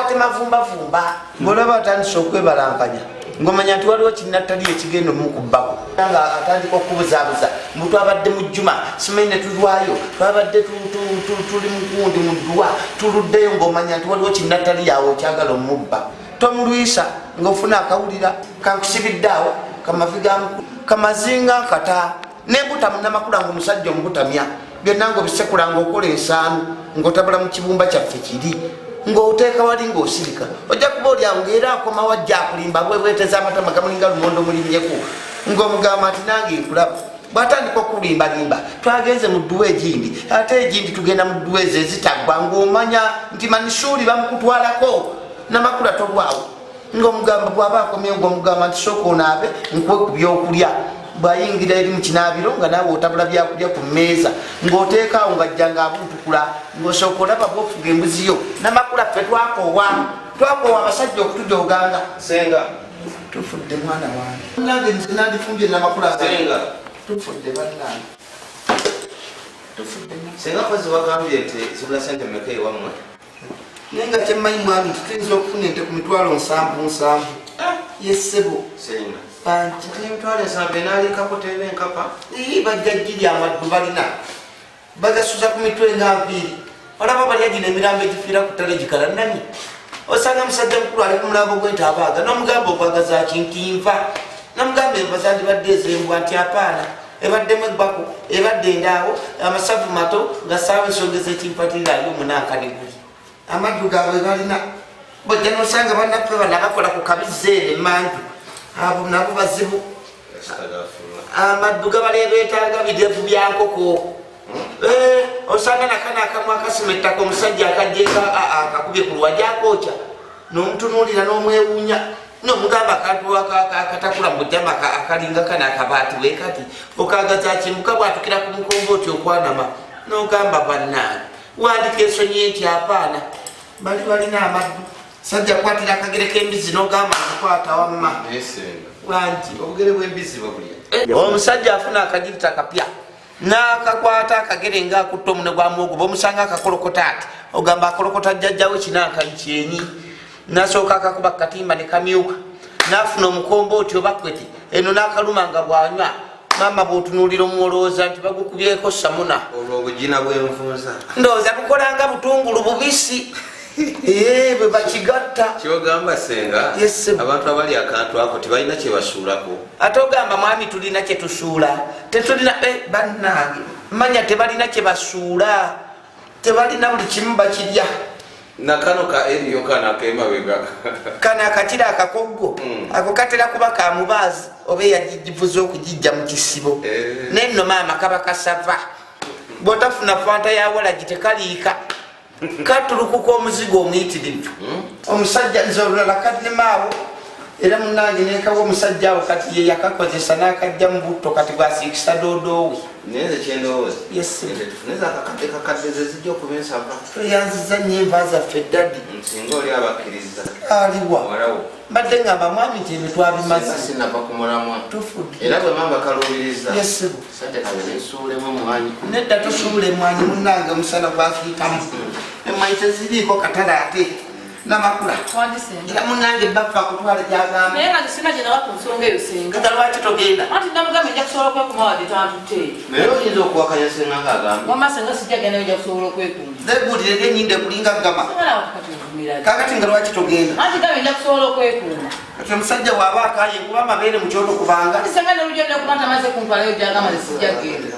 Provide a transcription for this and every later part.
temavumba ngolaba atandise okwebalankanya ngomanya nti waliwo kinnattali ekigenda omukubbako nga atandika okubuzaabuza mbu twabadde mu jjuma simanyi ne tulwayo twabadde tuli mugundi mu ddwa tuluddeyo ng'omanya nti waliwo kinnattali yawe okyagala omubba tomulwisa ng'ofuna akawulira kankusibidde awo kamazinga nkata nembuta munnamakula ng'omusajja omubutamya byonna ng'obisekula ng'okola ensaanu ng'otabula mu kibumba kyaffe kiri ng'oteeka wali ng'osirika ojja kuba olyawo ng'era akoma wajja akulimba bwebweteza amatama gamulinga lumondo mulimyeku ng'omugamba nti nange nkulaba bw'atandika okulimbalimba twagenze mu dduwa egindi ate egindi tugenda mu dduwa ezo ezitaggwa ng'omanya nti manisuuli bamukutwalako namakula tolwawo ng'omugamba bw'aba akomyeyo ng'omugamba nti sooka onaabe nkuwe ku byokulya bwayingira eri mu kinaabiro nga naawe otabula byakulya ku mmeeza ng'oteekaawo ng'ajjanga abuutukula ng'osooka olaba bw'ofuga embuzi yo namakula ffe twakoowa abasajja okutujoganga senga tufudde mwana wange nange nze nandifumbye namakula senga tufudde bannange tufudde senga kozi bagambye nti zibula sente mmeka ewammwe naye nga kyemmanyi mwami nti tuyinza okufuna ente ku mitwalo 7 yessebo senga panti emitwalo 7 enaalikako tebe enkapa bajja giri amaddu balina bagasuza ku mitwe nga 2 olaba balya gino emirambo egifiira ku ttale gikalanami osanga musajja mukulu ali ku mulambo gwente abaaga n'omugamba ogwagaza kinkinva n'omugamba enva zandibadde ezembwa nti apaana ebaddemu ebbako ebadde endaawo amasavu mato nga saawa ensongeza ekimpatirira ali omunankaniguli amaddu gaabwe balina bojja nosanga bannaffe banabakola ku kabizeene emanju abo nabo bazibu amaddu gabaleebeetanga bidevu byankoko osanga nakana akamu akasima ettaka omusajja akajjeeka akakubye ku lwajakookya n'omutunuulira n'omwewuunya n'omugamba akantu akatakula mu bujjama akalinga kana akabaati weekati okagaza kimuka bwatukira ku mukombooti okwanama n'ogamba bannange wandika ensonyi enti apaana bali balina amaddu sajja kwatira akagere k'embizi n'ogamba nkukwata wamma wangi obugere bw'embizi babulya omusajja afuna akagirita kapya n'akakwata akagere ng'akutta omune gwa muwogo b'omusanga akakolokota ati ogamba akolokota jjajjawe kinaankakyenyi nasooka akakuba katimba ne kamyuka n'afuna omukombooti obakwete eno n'akaluma nga bwanywa maama bw'otunuulira omwolowooza nti bagukubyeko samuna olwo obugina bw'enfunza ndowooza bukolanga butungulu bubisi bwe bakigatta kyogamba senga abantu abali akantu ako tebalina kyebasuulako ate ogamba mwami tulina kyetusuula tetulina bannange manya tebalina kyebasuula tebalina buli kimu bakirya nakano ka eriyo kana kemabega kana akakira akakoggo ako katera kuba ka mubaazi oba eyagivuza okugijja mu kisibo nenno maama kaba kasava bw'otafuna fanta yawola gitekaliika katulukuka omuzigo omuyitirivu omusajja nze olulala kadimaawo era munange nekawa omusajja awo kati ye yakakozesa n'akajja mu butto kati bwasiikisa doodoowe neze kyendowooza tufuneza akakadde kakadde ze zijja okuba ensava tweyanziza nnyo enva zaffe eddadi nsinga oli abakkiriza aliwa walawo mbadde ngamba mwami nti ebyo twabimaze sinava ku mulamwa tufudde era bwe mamba kaluubiriza yesibu sajja kabe nensuulemu omwanyi nedda tosuula emwanyi munnange omusana gwafiikamu emwanyi teziriiko katale ate namakula era munnange baffe akutwala gyagamba naye nga tisina gye nawa ku nsonga eyo senga nga lwaki togenda anti namugamba ejja kusobola okwekuma wadde tantute naye oyinza okuwakanya senga ng'agambye wamma senga sijja genda ejja kusobola okwekuma nebuulire enyinde kulinga gama kakati kakati nga lwaki togenda anti gamba ejja kusobola okwekuma kati omusajja waaba akaye kuba amabeere mu kyoto kubanga ati senga nelujja nekuba ntamaze kuntwalayo gyagamba nesijja genda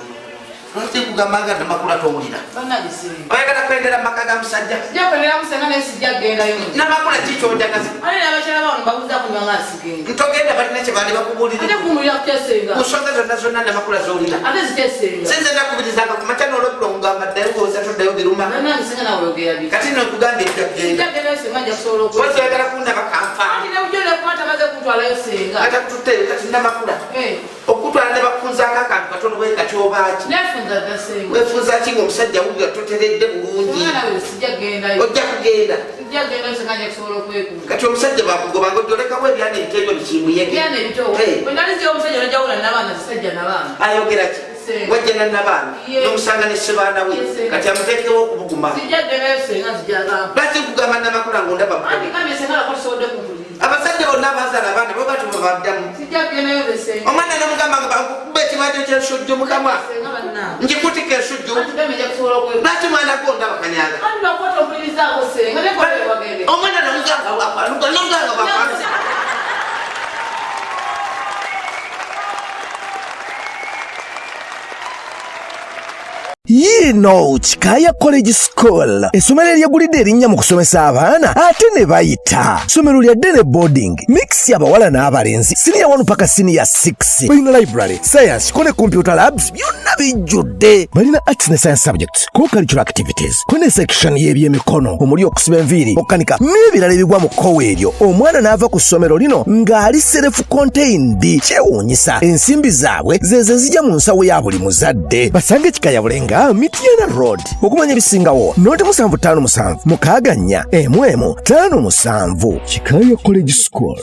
lwaki kugambanga namakula towulira bannange senga oyagala kwendera mu maka ga musajja sijja kwenderamu senga naye sijja kugendayo namakula kikyojagazi ate n'abakyala bawo nibabuuza kunywa nga nsigenda ntogenda balina kye baali bakubuulira ate kumulira kutya senga ku nsonga zonna zonna namakula z'olina ate zijja senga sinze nakubirizanga ku makya n'olwegula omugamba ddayo ng'oza toddayo biruma bannange senga nawe oyogera biki kati nokugamba ebyagenda sijja kugendayo senga nja kusobola ozi okwekuma oyagala kundaba kanfaani anti nebujja nekuba ntamaze kuntwalayo senga ate kututteyo kati namakula okutwala ne bakufunzaako akantu katono bwe katyobaaki nefunza dda senga wefunzaki ngaomusajja wuga toteredde bulungi ojja kugenda kati omusajja bakugobanga ojolekawo ebyana ebito ebyo bikimuyege ayogeraki wajja nannabaana nomusanga ne sebaana we kati amuteekewo okubuguma lwaki nkugamba namakula ngaondaba abasajja bonna abazaala abaana bo bati babaddamu omwana nomugamba nga bakuba ekibadde kyensujju mukama njikutika ensujju lwaki mwana gondaba kanyaga omwana nomugamba bakwaluga Yino Chikaya College School essomero eryegulidde erinnya mu kusomesa abaana ate ne bayita ssomero lya ddene boarding mix y'abawala n'abalenzi senior 1 paka senior 6 balina library science ko ne computer labs byonna bijjudde balina arts ne science subjects co-curricular activities ko ne section y'ebyemikono omuli okusiba enviiri okukanika n'ebirala ebigwa mu kkowe eryo omwana n'ava ku ssomero lino ng'ali self contained kyewuunyisa ensimbi zaabwe zeze zijja mu nsawo ya buli muzadde basange Chikaya Bulenga Mitiana Road okumanya bisingawo noti 757 mukaaga 4 11 5 7 Chikaya College School.